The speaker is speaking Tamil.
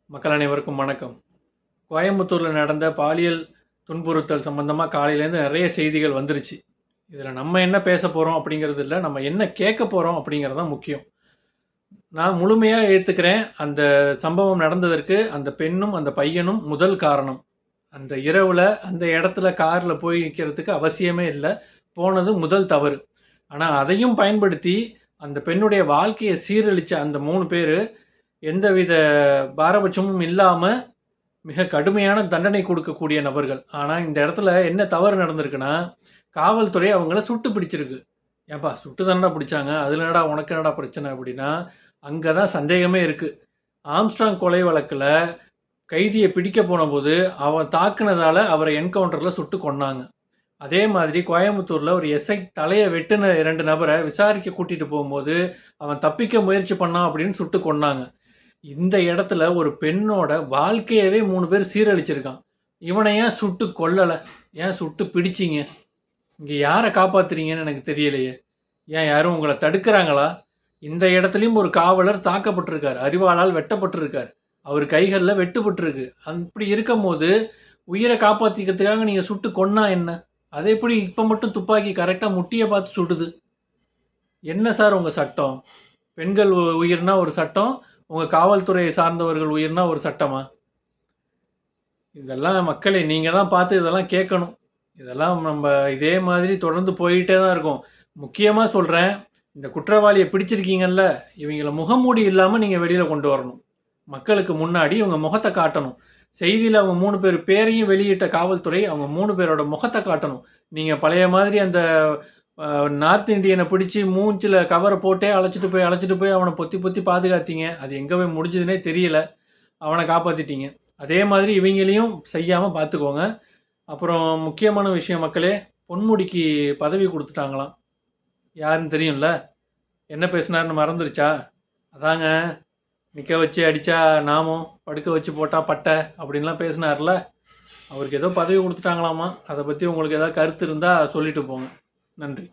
மக்கள் அனைவருக்கும் வணக்கம். கோயம்புத்தூரில் நடந்த பாலியல் துன்புறுத்தல் சம்மந்தமாக காலையிலேருந்து நிறைய செய்திகள் வந்துருச்சு. இதில் நம்ம என்ன பேச போகிறோம் அப்படிங்கிறது இல்லை, நம்ம என்ன கேட்க போகிறோம் அப்படிங்கிறது தான் முக்கியம். நான் முழுமையாக ஏற்றுக்கிறேன். அந்த சம்பவம் நடந்ததற்கு அந்த பெண்ணும் அந்த பையனும் முதல் காரணம். அந்த இரவில் அந்த இடத்துல காரில் போய் நிற்கிறதுக்கு அவசியமே இல்லை, போனது முதல் தவறு. ஆனால் அதையும் பயன்படுத்தி அந்த பெண்ணுடைய வாழ்க்கையை சீரழித்த அந்த 3 பேர் எந்தவித பாரபட்சமும் இல்லாமல் மிக கடுமையான தண்டனை கொடுக்கக்கூடிய நபர்கள். ஆனால் இந்த இடத்துல என்ன தவறு நடந்திருக்குன்னா, காவல்துறை அவங்கள சுட்டு பிடிச்சிருக்கு. ஏன்பா சுட்டு தானடா பிடிச்சாங்க, அதில் என்னடா உனக்கு என்னடா பிரச்சனை அப்படின்னா, அங்கே தான் சந்தேகமே இருக்குது. ஆம்ஸ்ட்ராங் கொலை வழக்கில் கைதியை பிடிக்க போனபோது அவன் தாக்குனதால் அவரை என்கவுண்டரில் சுட்டு கொன்னாங்க. அதே மாதிரி கோயம்புத்தூரில் ஒரு எஸ்ஐ தலையை வெட்டின 2 நபரை விசாரிக்க கூட்டிகிட்டு போகும்போது அவன் தப்பிக்க முயற்சி பண்ணான் அப்படின்னு சுட்டு கொன்னாங்க. இந்த இடத்துல ஒரு பெண்ணோட வாழ்க்கையவே 3 பேர் சீரழிச்சிருக்கான். இவனை ஏன் சுட்டு கொல்லலை, ஏன் சுட்டு பிடிச்சிங்க? இங்கே யாரை காப்பாற்றுறீங்கன்னு எனக்கு தெரியலையே. ஏன் யாரும் உங்களை தடுக்கிறாங்களா? இந்த இடத்துலையும் ஒரு காவலர் தாக்கப்பட்டிருக்கார், அறிவாளால் வெட்டப்பட்டிருக்கார், அவர் கைகளில் வெட்டுப்பட்டிருக்கு. அப்படி இருக்கும் போது உயிரை காப்பாற்றிக்கிறதுக்காக நீங்கள் சுட்டு கொன்னா என்ன? அதை எப்படி இப்போ மட்டும் துப்பாக்கி கரெக்டாக முட்டியை பார்த்து சுடுது? என்ன சார் உங்கள் சட்டம்? பெண்கள் உயிர்னா ஒரு சட்டம், உங்கள் காவல்துறையை சார்ந்தவர்கள் உயிர்னா ஒரு சட்டமா? இதெல்லாம் மக்களே நீங்கள் தான் பார்த்து இதெல்லாம் கேட்கணும். இதெல்லாம் நம்ம இதே மாதிரி தொடர்ந்து போயிட்டே தான் இருக்கும். முக்கியமாக சொல்கிறேன், இந்த குற்றவாளியை பிடிச்சிருக்கீங்கல்ல, இவங்கள முகமூடி இல்லாமல் நீங்கள் வெளியில் கொண்டு வரணும். மக்களுக்கு முன்னாடி இவங்க முகத்தை காட்டணும். செய்தியில் அவங்க 3 பேர் பேரையும் வெளியிட்ட காவல்துறை அவங்க 3 பேரோட முகத்தை காட்டணும். நீங்கள் பழைய மாதிரி அந்த நார்த் இந்தியனை பிடிச்சி மூஞ்சில் கவரை போட்டே அழைச்சிட்டு போய் அவனை பொத்தி பொத்தி பாதுகாத்தீங்க. அது எங்கே போய் முடிஞ்சதுன்னே தெரியல. அவனை காப்பாற்றிட்டீங்க. அதே மாதிரி இவங்களையும் செய்யாமல் பார்த்துக்கோங்க. அப்புறம் முக்கியமான விஷயம் மக்களே, பொன்முடிக்கு பதவி கொடுத்துட்டாங்களாம். யாருன்னு தெரியும்ல? என்ன பேசினார்னு மறந்துருச்சா? அதாங்க, நிற்க வச்சு அடித்தா நாமும், படுக்க வச்சு போட்டால் பட்டை அப்படின்லாம் பேசினார்ல, அவருக்கு ஏதோ பதவி கொடுத்துட்டாங்களாமா. அதை பற்றி உங்களுக்கு ஏதாவது கருத்து இருந்தால் சொல்லிட்டு போங்க. நன்றி.